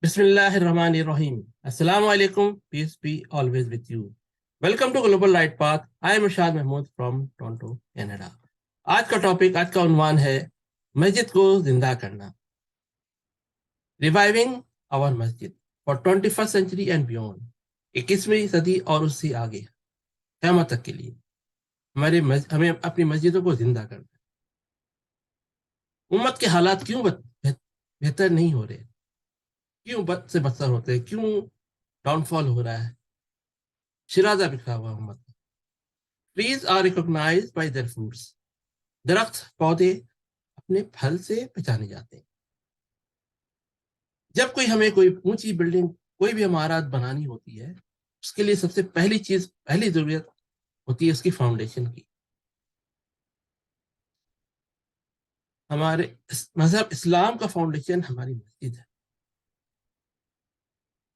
بسم اللہ الرحمن الرحیم. السلام علیکم. Peace be always with you. Welcome to Global Right Path. I am Irshad Mahmood from Toronto Canada. آج کا ٹاپک، آج کا عنوان ہے مسجد کو زندہ کرنا. ریوائونگ آور مسجد for 21st century and beyond. 21ویں صدی اور اس سے آگے قیامت تک کے لیے ہمیں اپنی مسجدوں کو زندہ کرنا. امت کے حالات کیوں بہتر نہیں ہو رہے؟ کیوں بد سے بدتر ہوتے ہیں؟ کیوں ڈاؤن فال ہو رہا ہے؟ شرازہ بکھرا ہوا امت. Trees are recognised by their fruits. درخت پودے اپنے پھل سے پہچانے جاتے ہیں. جب کوئی ہمیں کوئی اونچی بلڈنگ، کوئی بھی عمارات بنانی ہوتی ہے، اس کے لیے سب سے پہلی ضرورت ہوتی ہے اس کی فاؤنڈیشن کی. ہمارے مذہب اسلام کا فاؤنڈیشن ہماری مسجد ہے،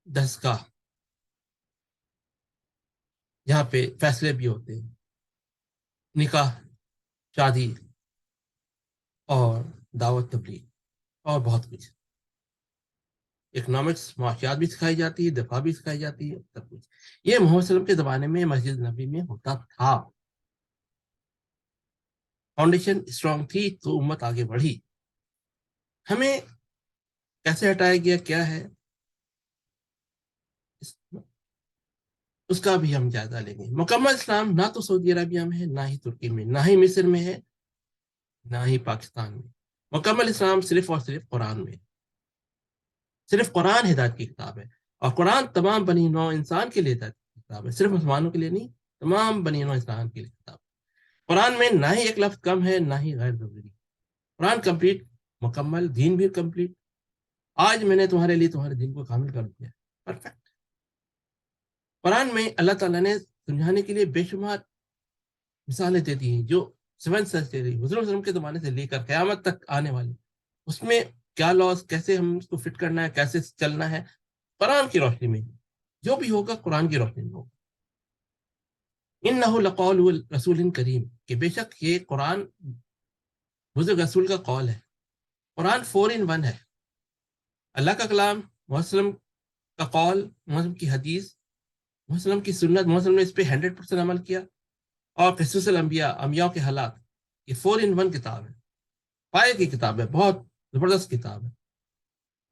دستگاہ، جہاں پہ فیصلے بھی ہوتے ہیں، نکاح، شادی اور دعوت تبلیغ اور بہت کچھ. اکنامکس، معاشیات بھی سکھائی جاتی ہے، دفاع بھی سکھائی جاتی ہے، سب کچھ. یہ محمد صلی اللہ علیہ وسلم کے زمانے میں مسجد نبی میں ہوتا تھا. فاؤنڈیشن اسٹرانگ تھی تو امت آگے بڑھی. ہمیں کیسے ہٹایا گیا، کیا ہے اس کا بھی ہم جائزہ لیں گے. مکمل اسلام نہ تو سعودی عربیہ میں ہے، نہ ہی ترکی میں، نہ ہی مصر میں ہے، نہ ہی پاکستان میں. مکمل اسلام صرف اور صرف قرآن میں. صرف قرآن ہدایت کی کتاب ہے، اور قرآن تمام بنی نوع انسان کے لیے ہدایت کی کتاب ہے، صرف مسلمانوں کے لیے نہیں، تمام بنی نوع انسان کے لیے کتاب. قرآن میں نہ ہی ایک لفظ کم ہے، نہ ہی غیر ضروری. قرآن کمپلیٹ، مکمل. دین بھی کمپلیٹ. آج میں نے تمہارے لیے تمہارے دین کو کامل کر دیا، پرفیکٹ. قرآن میں اللہ تعالیٰ نے سمجھانے کے لیے بے شمار مثالیں دے دی ہیں، جو 7th سینچری حضور صلی اللہ علیہ وسلم کے زمانے سے لے کر قیامت تک آنے والی، اس میں کیا لاس، کیسے ہم اس کو فٹ کرنا ہے، کیسے چلنا ہے، قرآن کی روشنی میں. جو بھی ہوگا قرآن کی روشنی میں ہوگا. انہ لقول رسول کریم، کہ بے شک یہ قرآن بزرگ رسول کا قول ہے. قرآن 4 in 1 ہے. اللہ کا کلام، محمد کا قول، محمد کی حدیث، محمد کی سنت، محمد نے اس پہ 100% عمل کیا، اور قصص الانبیاء، انبیاء کے حالات. یہ 4 in 1 کتاب ہے، پائے کی کتاب ہے، بہت زبردست کتاب ہے.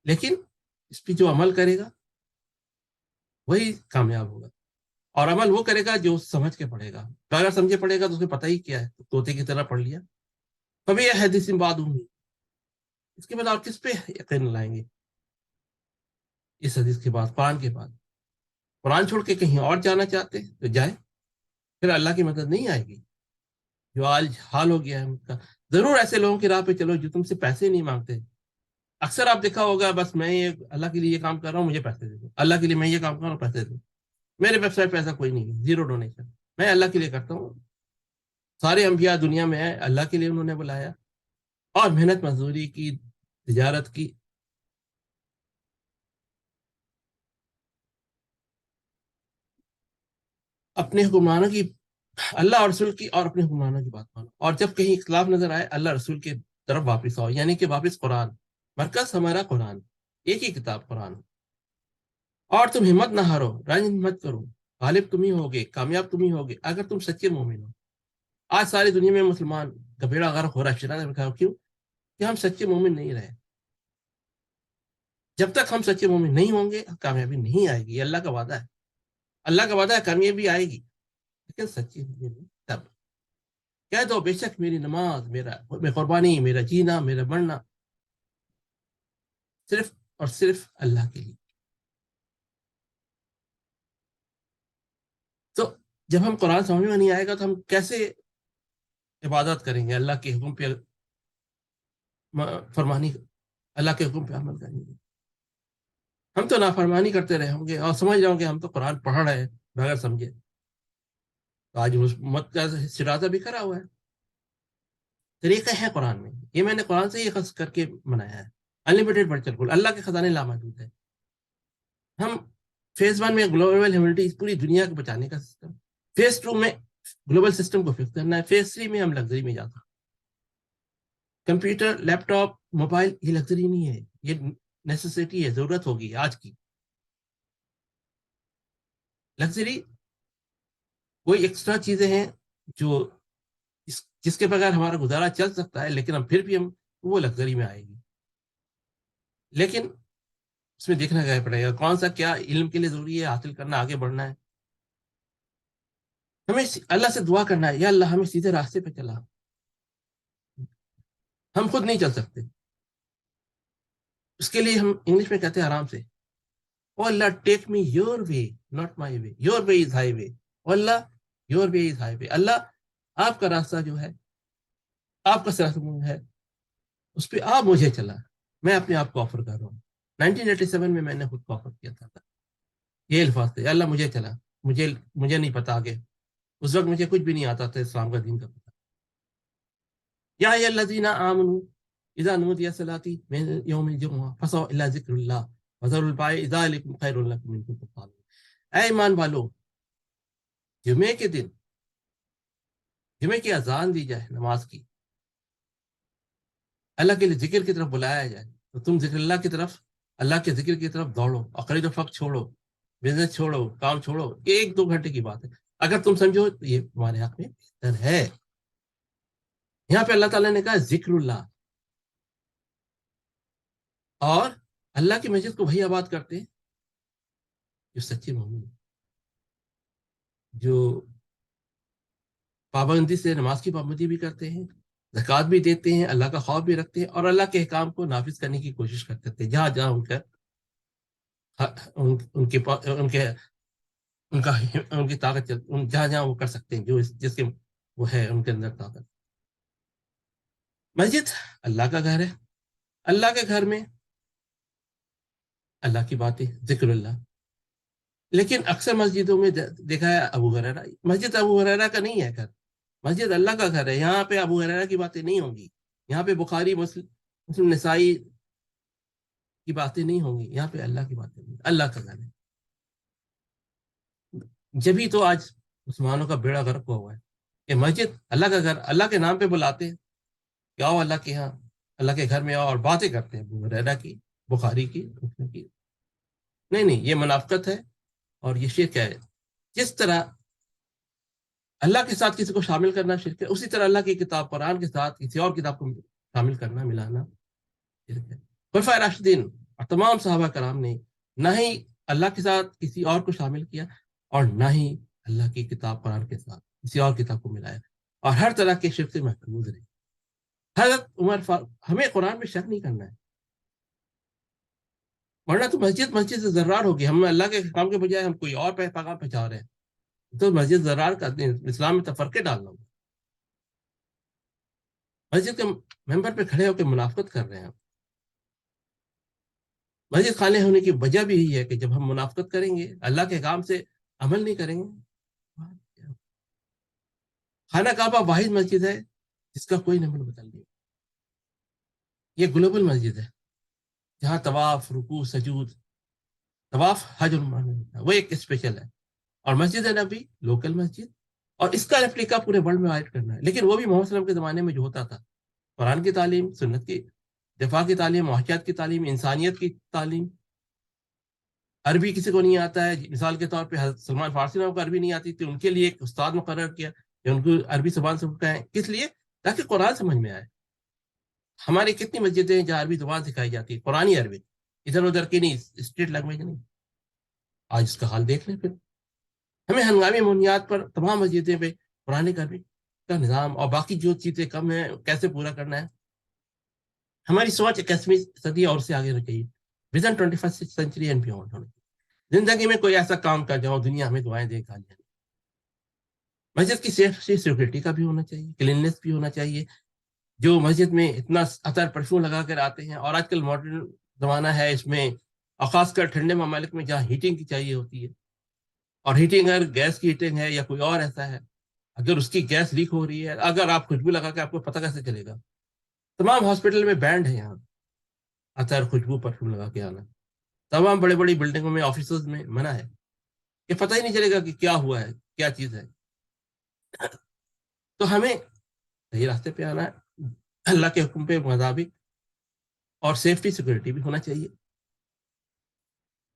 لیکن اس پہ جو عمل کرے گا وہی کامیاب ہوگا، اور عمل وہ کرے گا جو سمجھ کے پڑھے گا. اگر سمجھے پڑھے گا تو اسے پتہ ہی کیا ہے، طوطے کی طرح پڑھ لیا. کبھی یہ حدیث بعد ہوں گی، اس کے بعد اور کس پہ یقین لائیں گے؟ اس حدیث کے بعد، قرآن کے بعد. قرآن چھوڑ کے کہیں اور جانا چاہتے ہیں تو جائیں، پھر اللہ کی مدد نہیں آئے گی. جو آج حال ہو گیا ہے ان کا. ضرور ایسے لوگوں کی راہ پہ چلو جو تم سے پیسے نہیں مانگتے. اکثر آپ دیکھا ہوگا، بس میں یہ اللہ کے لیے یہ کام کر رہا ہوں، مجھے پیسے دے دو. اللہ کے لیے میں یہ کام کر رہا ہوں، پیسے دے دو. میرے ویب سائٹ پہ ایسا کوئی نہیں ہے، 0 ڈونیشن. میں اللہ کے لیے کرتا ہوں. سارے انبیاء دنیا میں ہیں، اللہ کے لیے انہوں نے بلایا، اور محنت مزدوری کی، تجارت کی. اپنے حکمرانوں کی، اللہ اور رسول کی، اور اپنے حکمرانوں کی بات مانو. اور جب کہیں اختلاف نظر آئے، اللہ رسول کے طرف واپس آؤ، یعنی کہ واپس قرآن. مرکز ہمارا قرآن، ایک ہی کتاب قرآن. اور تم ہمت نہ ہارو، رنج مت کرو. غالب تم ہی ہوگے، کامیاب تم ہی ہوگے اگر تم سچے مومن ہو. آج ساری دنیا میں مسلمان کا بیڑا غرق ہو رہا ہے، شرارت میں. کیوں؟ کہ ہم سچے مومن نہیں رہے. جب تک ہم سچے مومن نہیں ہوں گے، کامیابی نہیں آئے گی. یہ اللہ کا وعدہ ہے. اللہ کا وعدہ ہے کامیابی آئے گی، لیکن سچی مومن تب. کہہ دو بے شک میری نماز، میرا قربانی، میرا جینا، میرا مرنا صرف اور صرف اللہ کے لیے. تو جب ہم قرآن سمجھ میں نہیں آئے گا تو ہم کیسے عبادت کریں گے؟ اللہ کے حکم پہ فرمانی، اللہ کے حکم پہ عمل کریں گے. ہم تو نافرمانی کرتے رہے ہوں گے اور سمجھ رہے ہوں گے ہم تو قرآن پڑھ رہے ہیں بغیر سمجھے. تو آج مت کا شرازہ بھی کرا ہوا ہے. طریقہ ہے قرآن میں. یہ میں نے قرآن سے یہ خاص کر کے بنایا ہے. انلمیٹڈ ورچوئل کل، اللہ کے خزانے لامحدود ہے. ہم فیز 1 میں گلوبل ہیومنٹی، پوری دنیا کو بچانے کا سسٹم. فیز 2 میں گلوبل سسٹم کو فکس کرنا ہے. فیز 3 میں ہم لگژری میں جاتا. کمپیوٹر، لیپ ٹاپ، موبائل یہ لگژری نہیں ہے، یہ نیسیسٹی ہے، ضرورت ہوگی آج کی. لگژری کوئی ایکسٹرا چیزیں ہیں جو جس کے بغیر ہمارا گزارا چل سکتا ہے، لیکن ہم پھر بھی وہ لگژری میں آئے گی. لیکن اس میں دیکھنا کیا پڑے گا کون سا کیا علم کے لیے ضروری ہے حاصل کرنا، آگے بڑھنا ہے. ہمیں اللہ سے دعا کرنا ہے، یا اللہ ہمیں سیدھے راستے پہ چلا. ہم خود نہیں چل سکتے، اس کے لیے ہم انگلش میں کہتے ہیں آرام سے، oh Allah take me your way not my way, your way is highway. Oh Allah your way is highway, Allah آپ کا راستہ جو ہے، آپ کا راستہ ہے، اس پہ آپ مجھے چلا. میں اپنے آپ کو آفر کر رہا ہوں. 1987 میں نے خود کو آفر کیا تھا. یہ الفاظ تھے، اللہ مجھے چلا، مجھے نہیں پتا آگے. اس وقت مجھے کچھ بھی نہیں آتا تھا اسلام کا دین کا پتا. یا الذین آمنوا اذا نودی للصلاۃ من یوم الجمعہ فسعوا الی ذکر اللہ وذروا البیع ذلکم خیر لکم ان کنتم تعلمون. اے ایمان والو، جمعے کے دن جمعے کی اذان دی جائے، نماز کی، اللہ کے لیے ذکر کی طرف بلایا جائے، تو تم ذکر اللہ کی طرف، اللہ کے ذکر کی طرف دوڑو. عقائد و فقہ چھوڑو، بزنس چھوڑو، کام چھوڑو. 1-2 گھنٹے کی بات ہے، اگر تم سمجھو تو یہ تمہارے حق میں بہتر ہے. یہاں پہ اللہ تعالیٰ نے کہا ذکر اللہ، اور اللہ کی مسجد کو وہی آباد کرتے ہیں جو سچے مومن ہیں، جو پابندی سے نماز کی پابندی بھی کرتے ہیں، زکوٰۃ بھی دیتے ہیں، اللہ کا خوف بھی رکھتے ہیں، اور اللہ کے احکام کو نافذ کرنے کی کوشش کرتے ہیں جہاں جہاں ان کی طاقت جہاں جہاں وہ کر سکتے ہیں، جو جس کے وہ ہے ان کے اندر طاقت. مسجد اللہ کا گھر ہے، اللہ کے گھر میں اللہ کی باتیں، ذکر اللہ. لیکن اکثر مسجدوں میں دیکھا ہے ابو ہریرہ، مسجد ابو ہریرہ کا نہیں ہے گھر، مسجد اللہ کا گھر ہے. یہاں پہ ابو ہریرہ کی باتیں نہیں ہوں گی، یہاں پہ بخاری مسلم نسائی کی باتیں نہیں ہوں گی، یہاں پہ اللہ کی باتیں ہوں گی. اللہ کا گھر ہے. جبھی تو آج مسلمانوں کا بیڑا غرق ہوا ہے کہ مسجد اللہ کا گھر، اللہ کے نام پہ بلاتے ہیں کہ آؤ اللہ کے یہاں، اللہ کے گھر میں آؤ، اور باتیں کرتے ہیں ابو ہریرہ کی، بخاری کی، مسلم کی. نہیں نہیں، یہ منافقت ہے اور یہ شرک ہے. جس طرح اللہ کے ساتھ کسی کو شامل کرنا شرک ہے، اسی طرح اللہ کی کتاب قرآن کے ساتھ کسی اور کتاب کو شامل کرنا، ملانا شرک ہے. خلفائے راشدین اور تمام صحابہ کرام نے نہ ہی اللہ کے ساتھ کسی اور کو شامل کیا، اور نہ ہی اللہ کی کتاب قرآن کے ساتھ کسی اور کتاب کو ملایا، اور ہر طرح کے شرک سے محفوظ رہے. حضرت عمر فاروق، ہمیں قرآن میں شک نہیں کرنا ہے، ورنہ تو مسجد سے ذرار ہوگی. ہم اللہ کے کام کے بجائے ہم کوئی اور پیغام پہنچا رہے ہیں، تو مسجد ذرار کا اسلام میں تفرقے ڈالنا ہوگا. مسجد کے ممبر پہ کھڑے ہو کے منافقت کر رہے ہیں. مسجد خالی ہونے کی وجہ بھی یہی ہے کہ جب ہم منافقت کریں گے، اللہ کے کام سے عمل نہیں کریں گے. خانہ کعبہ واحد مسجد ہے جس کا کوئی نمبر بدل نہیں. یہ گلوبل مسجد ہے جہاں طواف، رکوع، سجود، طواف حج وہ ایک اسپیشل ہے، اور مسجد نبی لوکل مسجد، اور اس کا ریپلیکا پورے ورلڈ میں وائڈ کرنا ہے. لیکن وہ بھی محمد صلی اللہ علیہ وسلم کے زمانے میں جو ہوتا تھا، قرآن کی تعلیم، سنت کی دفاع کی تعلیم، معاشیات کی تعلیم، انسانیت کی تعلیم. عربی کسی کو نہیں آتا ہے، مثال کے طور پہ حضرت سلمان فارسی کو عربی نہیں آتی تھی، ان کے لیے ایک استاد مقرر کیا کہ ان کو عربی زبان سے سکھائیں. کس لیے؟ تاکہ قرآن سمجھ میں آئے. ہماری کتنی مسجدیں ہیں جہاں عربی زبان سکھائی جاتی ہے، قرآنی عربی، ادھر ادھر کی نہیں، اسٹیٹ لینگویج نہیں. آج اس کا حال دیکھ لیں. پھر ہمیں ہنگامی بنیاد پر تمام مسجدیں پہ قرآن عربی کا نظام اور باقی جو چیزیں کم ہیں کیسے پورا کرنا ہے. ہماری سوچ 21ویں صدی اور سے آگے ہونی چاہیے، وزن 21 سینچری اینڈ بیونڈ ہونا چاہیے. زندگی میں کوئی ایسا کام کر جاؤ دنیا ہمیں دعائیں دے گالیاں. مسجد کی سیفٹی سیکورٹی کا بھی ہونا چاہیے، کلیننس بھی ہونا چاہیے. جو مسجد میں اتنا عطر پرفیوم لگا کر آتے ہیں، اور آج کل ماڈرن زمانہ ہے اس میں، اور خاص کر ٹھنڈے ممالک میں جہاں ہیٹنگ کی چاہیے ہوتی ہے، اور ہیٹنگ اگر گیس کی ہیٹنگ ہے یا کوئی اور ایسا ہے، اگر اس کی گیس لیک ہو رہی ہے، اگر آپ خوشبو لگا کے، آپ کو پتہ کیسے چلے گا؟ تمام ہاسپٹل میں بینڈ ہے یہاں عطر، خوشبو، پرفیوم لگا کے آنا. تمام بڑے بڑی بلڈنگوں میں، آفیسز میں منع ہے، کہ پتہ ہی نہیں چلے گا کہ کیا ہوا ہے، کیا چیز ہے. تو ہمیں صحیح راستے پہ آنا ہے، اللہ کے حکم پہ مطابق، اور سیفٹی سیکورٹی بھی ہونا چاہیے.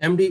MD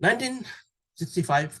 1965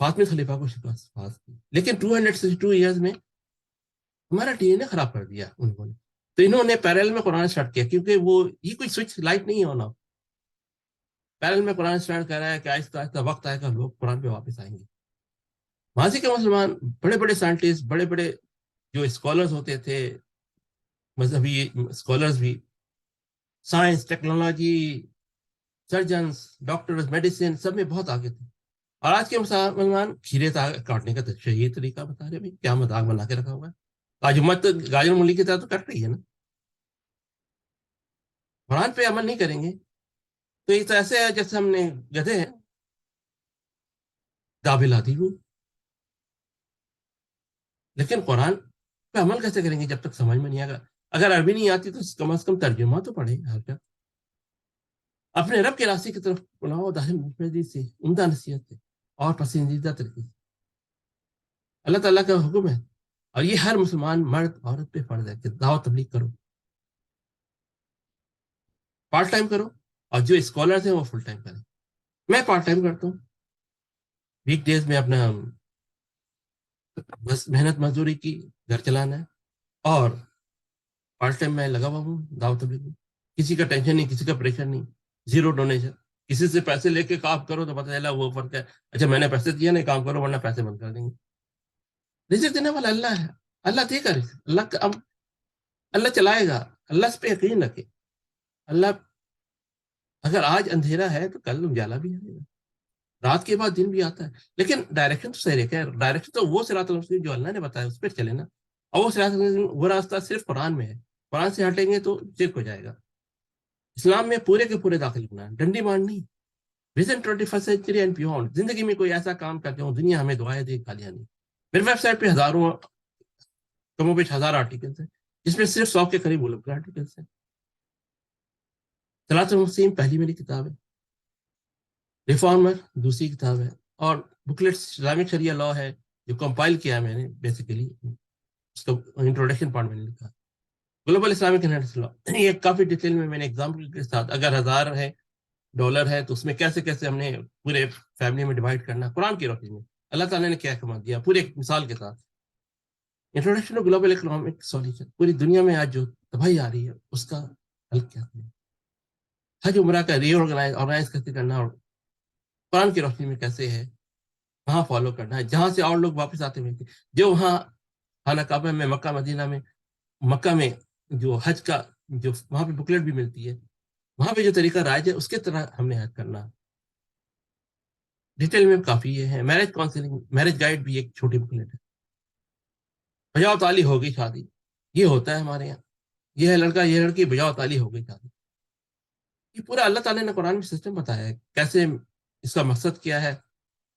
فاطمی خلیفہ کو شکست کی، لیکن 262 ایئرز میں ہمارا ڈی این اے خراب کر دیا انہوں نے. تو انہوں نے پیرل میں قرآن اسٹارٹ کیا، کیونکہ وہ یہ کوئی سوئچ لائٹ نہیں ہونا. پیرل میں قرآن اسٹارٹ کر رہا ہے کہ آہستہ آہستہ وقت آئے گا لوگ قرآن پہ واپس آئیں گے. ماضی کے مسلمان بڑے بڑے سائنٹسٹ، بڑے بڑے جو اسکالرز ہوتے تھے، مذہبی اسکالرز بھی، science, technology, surgeons, doctors, medicine, سب میں بہت آگے تھے. اور آج کے مسلمان کھیرے کاٹنے کا یہی طریقہ بتا رہے. بھائی کیا مذاق بنا کے رکھا ہوا ہے. آج امت گاجر مولی کی طرح تو کٹ رہی ہے نا. قرآن پہ عمل نہیں کریں گے تو یہ تو ایسے ہے جیسے ہم نے گدھے ہیں دابل آتی ہوئی. لیکن قرآن پہ عمل کیسے کریں گے جب تک سمجھ میں نہیں آئے گا؟ اگر عربی نہیں آتی تو کم از کم ترجمہ تو پڑھیں. اپنے رب کے راستے کی طرف بلاؤ، داخل سے عمدہ نصیحت سے اور پسندیدہ طریقے سے. اللہ تعالیٰ کا حکم ہے، اور یہ ہر مسلمان مرد عورت پہ فرض ہے کہ دعوت تبلیغ کرو. پارٹ ٹائم کرو، اور جو اسکالرز ہیں وہ فل ٹائم کریں. میں پارٹ ٹائم کرتا ہوں. ویک ڈیز میں اپنا بس محنت مزدوری کی، گھر چلانا ہے، اور پارٹ ٹائم میں لگا ہوا ہوں دعوت تبلیغ میں. کسی کا ٹینشن نہیں، کسی کا پریشر نہیں، زیرو ڈونیشن. کسی سے پیسے لے کے کام کرو تو پتہ چلا وہ فرق ہے، اچھا میں نے پیسے دیا نہیں کام کرو ورنہ پیسے بند کر دیں گے. رزق دینے والا اللہ ہے، اللہ دے گا رزق. اللہ چلائے گا. اللہ اس پہ یقین رکھے. اللہ اگر آج اندھیرا ہے تو کل اجالا بھی آئے گا، رات کے بعد دن بھی آتا ہے. لیکن ڈائریکشن تو صحیح ہے. ڈائریکشن تو وہ صراط المستقیم جو اللہ نے بتایا اس پہ چلے نا. اور وہ صراط المستقیم، وہ راستہ صرف قرآن میں ہے. قرآن سے ہٹیں گے تو شرک ہو جائے گا. اسلام میں پورے کے پورے داخل ہونا ہے، ڈنڈی مار نہیں. وزن 21 سینچری اینڈ بیونڈ، زندگی میں کوئی ایسا کام کرتے ہوں دنیا ہمیں دعائیں دے، گالیاں نہیں. میری ویب سائٹ پہ ہزاروں، کم و بیش 1000 آرٹیکلس ہیں، جس میں صرف 100 کے قریب بولے آرٹیکلس ہیں. صراط المستقیم پہلی میری کتاب ہے، ریفارمر دوسری کتاب ہے، اور بکلیٹ اسلامک شریعہ لا ہے جو کمپائل کیا ہے میں نے. بیسیکلی اس کا انٹروڈکشن پارٹ میں نے لکھا. گلوبل اسلامک انہیریٹنس لا، یہ کافی ڈیٹیل میں نے ایگزامپل کے ساتھ، اگر $1000 ہے تو اس میں کیسے کیسے ہم نے پورے فیملی میں ڈیوائڈ کرنا قرآن کی روشنی میں اللہ تعالیٰ نے کیا احکامات دیا پورے ایک مثال کے ساتھ. Introduction of global economic solution, پوری دنیا میں آج جو تباہی آ رہی ہے اس کا حل کیا ہے. حج عمرہ کا ری آرگنائز کیسے کرنا، اور قرآن کی روشنی میں کیسے ہے وہاں فالو کرنا ہے. جہاں سے اور لوگ واپس آتے ہوئے تھے، جو وہاں خانہ کعبہ میں، مکہ مدینہ میں، مکہ میں جو حج کا جو وہاں پہ بکلیٹ بھی ملتی ہے، وہاں پہ جو طریقہ رائج ہے اس کے طرح ہم نے حج کرنا. ڈیٹیل میں کافی یہ ہے. میرج کاؤنسلنگ، میرج گائیڈ بھی ایک چھوٹی بکلیٹ ہے. بجاؤ تالی ہو گئی شادی، یہ ہوتا ہے ہمارے یہاں. یہ ہے لڑکا، یہ لڑکی، بجاؤ تالی ہو گئی شادی. یہ پورا اللہ تعالیٰ نے قرآن میں سسٹم بتایا ہے کیسے، اس کا مقصد کیا ہے،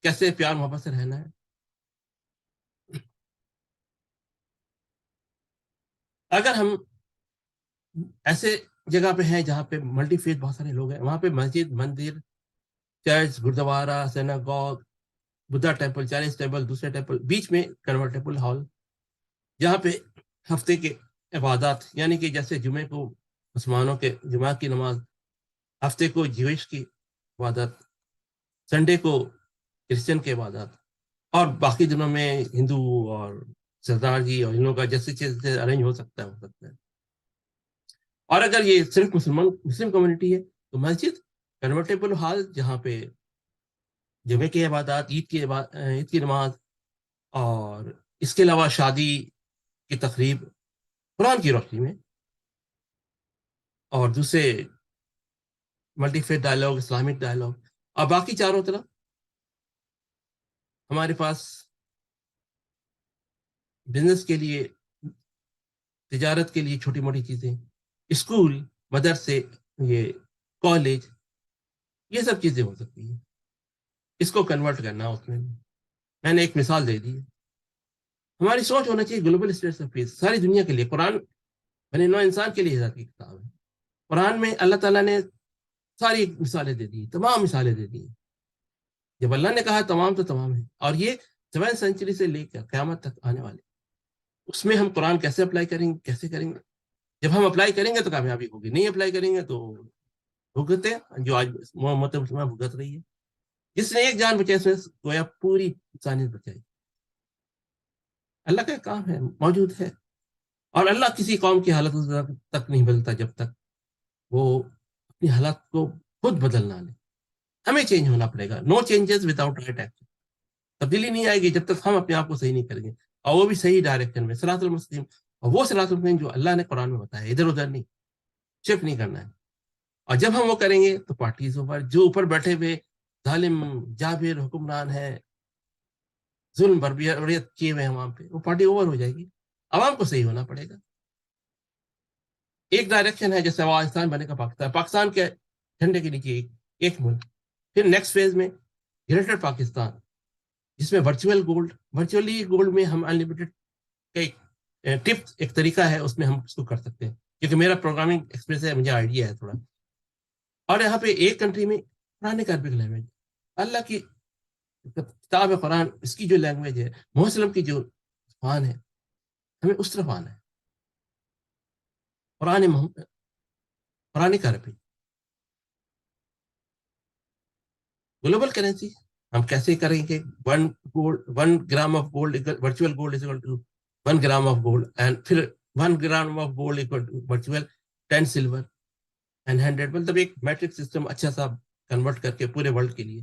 کیسے پیار محبت سے رہنا ہے. اگر ہم ایسے جگہ پہ ہیں جہاں پہ ملٹی فیتھ بہت سارے لوگ ہیں، وہاں پہ مسجد، مندر، چرچ، گردوارا، synagogue, Buddha temple, Chinese temple, دوسرے ٹیمپل، بیچ میں کنورٹیبل ہال، جہاں پہ ہفتے کے عبادات، یعنی کہ جیسے جمعے کو مسلمانوں کے جمعہ کی نماز، ہفتے کو جیوش کی عبادت، سنڈے کو کرسچن کے عبادات، اور باقی دنوں میں ہندو اور سردار جی اور ان لوگوں کا جیسے چیز ارینج ہو سکتا ہے. اور اگر یہ صرف مسلم کمیونٹی ہے تو مسجد، کنورٹیبل ہال جہاں پہ جمعے کی عبادات، عید کی نماز، اور اس کے علاوہ شادی کی تقریب قرآن کی روشنی میں، اور دوسرے multi faith dialogue, Islamic dialogue. اور باقی چاروں طرف ہمارے پاس بزنس کے لیے، تجارت کے لیے چھوٹی موٹی چیزیں، اسکول، مدرسے، یہ کالج، یہ سب چیزیں ہو سکتی ہیں. اس کو کنورٹ کرنا اس میں نے ایک مثال دے دی ہے. ہماری سوچ ہونا چاہیے گلوبل اسٹیٹس آف پیس، ساری دنیا کے لیے. قرآن بنے نو انسان کے لیے ذاتی کتاب ہے. قرآن میں اللہ تعالیٰ نے ساری مثالیں دے دی، تمام مثالیں دے دی. جب اللہ نے کہا تمام تو تمام ہے. اور یہ 7 سینچری سے لے کر قیامت تک آنے والے، اس میں ہم قرآن کیسے اپلائی کریں گے، کیسے کریں گے. جب ہم اپلائی کریں گے تو کامیابی ہوگی، نہیں اپلائی کریں گے تو بھگتے جو آج محمد مسلمہ بھگت رہی ہے. جس نے ایک جان بچائی اس میں گویا پوری انسانیت بچائی. اللہ کا کام ہے، موجود ہے. اور اللہ کسی قوم کی حالت تک نہیں بدلتا جب تک وہ اپنی حالات کو خود بدل نہ لے. ہمیں چینج ہونا پڑے گا. نو چینجز وداؤٹ رائٹ ایکشن. تبدیلی نہیں آئے گی جب تک ہم اپنے آپ کو صحیح نہیں کریں گے، اور وہ بھی صحیح ڈائریکشن میں، صراط المستقیم. اور وہ صراط المستقیم جو اللہ نے قرآن میں بتایا، ادھر ادھر نہیں، شفٹ نہیں کرنا ہے. اور جب ہم وہ کریں گے تو پارٹیز اوپر جو اوپر بیٹھے ہوئے ظالم جابر حکمران ہے، ظلم بربریت کیے ہوئے ہیں وہاں پہ، وہ پارٹی اوور ہو جائے گی. عوام کو صحیح ہونا پڑے گا. ایک ڈائریکشن ہے جیسے افغانستان بنے گا پاکستان، پاکستان کے جھنڈے کے نیچے ایک ملک. پھر نیکسٹ فیز میں گریٹر پاکستان، جس میں ورچولی گولڈ میں ہم انلمیٹڈ کا ایک ٹپ، ایک طریقہ ہے، اس میں ہم اس کو کر سکتے ہیں، کیونکہ میرا پروگرامنگ ایکسپیرینس ہے، مجھے آئیڈیا ہے تھوڑا. اور یہاں پہ ایک کنٹری میں قرآن کا عربک لینگویج، اللہ کی کتاب قرآن، اس کی جو لینگویج ہے، محمد وسلم کی جو زبان ہے، ہمیں اس طرف آنا ہے. قرآن کا عربی گلوبل کرنسی ہم کیسے کریں گے؟ 1 gram of gold virtual gold is equal to 1 gram of gold, and پھر 1 gram of gold equal to virtual 10 silver and 100. مطلب ایک میٹرک سسٹم اچھا سا کنورٹ کر کے پورے ورلڈ کے لیے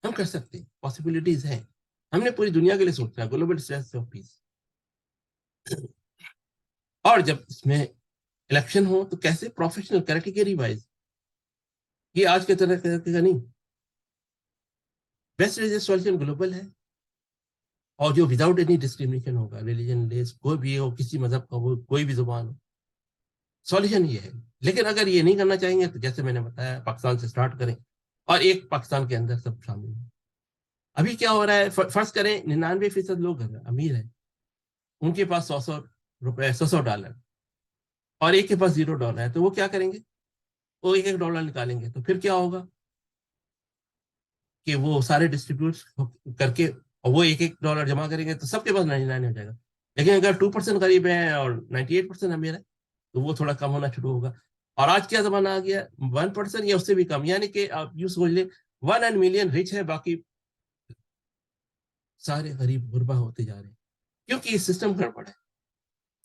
ہم کر سکتے ہیں. پاسبلٹیز ہیں. ہم نے پوری دنیا کے لیے سوچنا ہے، گلوبل اسٹریٹجی آف پیس. اور جب اس میں الیکشن ہو تو کیسے؟ Professional category wise. یہ آج کے طرح کا نہیں. بیسٹ سولوشن گلوبل ہے، اور جو وداؤٹ اینی ڈسکریمنیشن ہوگا، ریلیجن لیس، کوئی بھی ہو، کسی مذہب کا ہو، کوئی بھی زبان ہو. سولوشن یہ ہے. لیکن اگر یہ نہیں کرنا چاہیں گے تو جیسے میں نے بتایا، پاکستان سے سٹارٹ کریں اور ایک پاکستان کے اندر سب شامل ہیں. ابھی کیا ہو رہا ہے؟ فرض کریں 99% لوگ امیر ہیں، ان کے پاس 100 روپے، 100 ڈالر، اور ایک کے پاس $0 ہے، تو وہ کیا کریں گے؟ وہ ایک ڈالر نکالیں گے. تو پھر کیا ہوگا کہ وہ سارے ڈسٹریبیوٹ کر کے، اور وہ ایک ڈالر جمع کریں گے تو سب کے پاس 99 ہو جائے گا. لیکن اگر 2% غریب ہے اور 98% امیر ہے تو وہ تھوڑا کم ہونا شروع ہوگا. اور آج کیا زمانہ آ گیا؟ 1% یا اس سے بھی کم. یعنی کہ آپ یوں سمجھ لیں 1 ملین رچ ہے، باقی سارے غریب غربا ہوتے جا رہے ہیں. کیونکہ یہ سسٹم گڑبڑ ہے.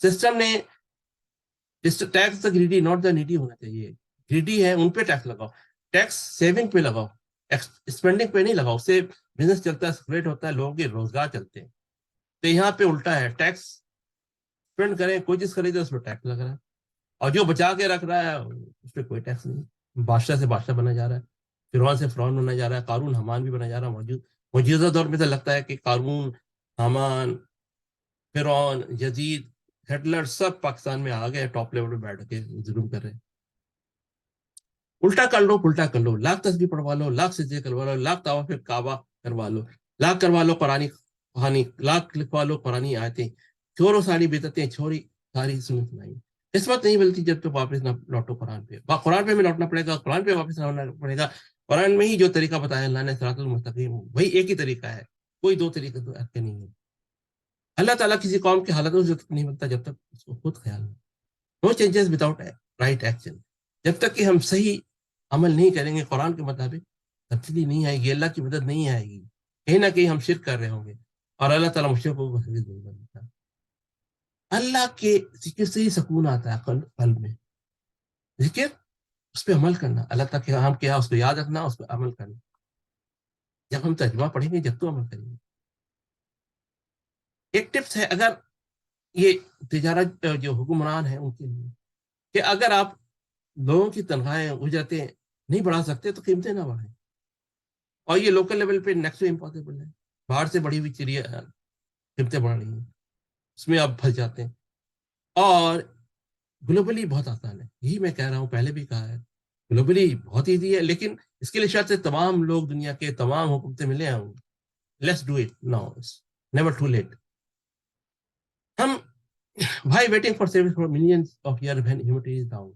سسٹم نے takes the greedy not the needy ہونا چاہیے. گریڈی ہے ان پہ ٹیکس لگاؤ، ٹیکس سیونگ پہ لگاؤ، اسپینڈنگ پہ نہیں لگاؤ. اس سے بزنس چلتا ہے، سپریٹ ہوتا ہے، لوگوں کے روزگار چلتے ہیں. تو یہاں پہ الٹا ہے، ٹیکس اسپینڈ کریں، کوئی چیز خریدے اس پہ ٹیکس لگ رہا ہے، اور جو بچا کے رکھ رہا ہے اس پہ کوئی ٹیکس نہیں. بادشاہ سے بادشاہ بنا جا رہا ہے، فرعون سے فرعون بنا جا رہا ہے، قارون حمان بھی بنا جا رہا ہے. موجودہ دور میں تو لگتا ہے کہ قارون، حمان، فرعون، یزید، ہٹلر سب پاکستان میں آ گئے، ٹاپ لیول پہ بیٹھ کے ظلم کر رہے ہیں. الٹا کر لو، پلٹا کر لو، لاکھ تسبیح پڑھوا لو، لاکھ سجدے کروا لو، لاکھ طواف کعبہ کروا لو، لاکھ کروا لو قرآنی کہانی، لاکھ لکھوا لو قرآنی آیتیں، چھوڑو ساری بدعتیں، چھوڑی ساری سنت سنائی. قسمت نہیں ملتی جب تک واپس نہ لوٹو قرآن پہ. قرآن پہ ہمیں لوٹنا پڑے گا، قرآن پہ واپس ہونا پڑے گا. قرآن میں ہی جو طریقہ بتایا اللہ نے، صراط المستقیم، وہی ایک ہی طریقہ ہے، کوئی دو طریقے تو ایسے نہیں ہے. اللہ تعالیٰ کسی قوم کی حالتوں سے نہیں بنتا جب تک اس کو خود خیال نہیں. نو چینجز وداؤٹ رائٹ ایکشن. جب تک کہ ہم صحیح عمل نہیں کریں گے قرآن کے مطابق، تبدیلی نہیں آئے گی، اللہ کی مدد نہیں آئے گی. کہیں نہ کہیں ہم شرک کر رہے ہوں گے، اور اللہ تعالیٰ مشرکوں کو ہرگز نہیں بنتا. اللہ کے ذکر سے ہی سکون آتا ہے قلب میں. ذکر، اس پہ عمل کرنا، اللہ تک ہم کیا اس کو یاد رکھنا، اس پہ عمل کرنا. جب ہم ترجمہ پڑھیں گے جب تو عمل کریں گے. ایک ٹپس ہے، اگر یہ تجارت جو حکمران ہیں ان کے لیے، کہ اگر آپ لوگوں کی تنخواہیں اجرتیں نہیں بڑھا سکتے تو قیمتیں نہ بڑھائیں. اور یہ لوکل لیول پہ نیکسٹ ٹو امپاسبل ہے. باہر سے بڑھی ہوئی چیزیں قیمتیں بڑھ رہی ہیں، اس میں آپ پھنس جاتے ہیں. اور گلوبلی بہت آسان ہے، یہی میں کہہ رہا ہوں، پہلے بھی کہا ہے، گلوبلی بہت ایزی ہے. لیکن اس کے لیے شاید سے تمام لوگ، دنیا کے تمام حکومتیں ملے ہوں. Let's do it now, never too late. ہم بھائی waiting for saving for millions of year when humanity is down.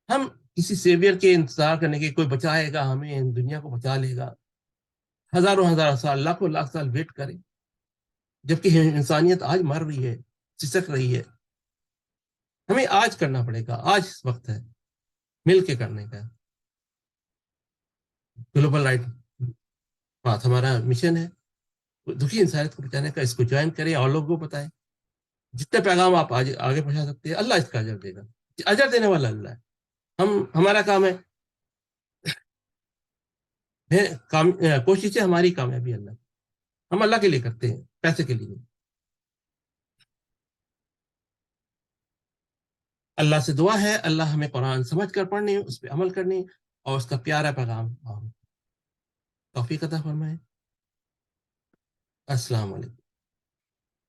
ہم کسی سیویئر کے انتظار کرنے کے، کوئی بچائے گا ہمیں، دنیا کو بچا لے گا، ہزاروں ہزار سال، لاکھوں لاکھ سال ویٹ کریں، جبکہ انسانیت آج مر رہی ہے، سسک رہی ہے. ہمیں آج کرنا پڑے گا، آج وقت ہے مل کے کرنے کا. گلوبل رائٹ بات ہمارا مشن ہے دکھی انسانیت کو بچانے کا. اس کو جوائن کریں اور لوگوں کو بتائیں. جتنے پیغام آپ آگے پہنچا سکتے ہیں اللہ اس کا اجر دے گا. اجر دینے والا اللہ ہے. ہمارا کام ہے کوشش ہے ہماری کامیابی اللہ. ہم اللہ کے لیے کرتے ہیں پیسے کے لیے. اللہ سے دعا ہے اللہ ہمیں قرآن سمجھ کر پڑھنی اس پہ عمل کرنی اور اس کا پیارا پیغام توفیق عطا فرمائے. السلام علیکم.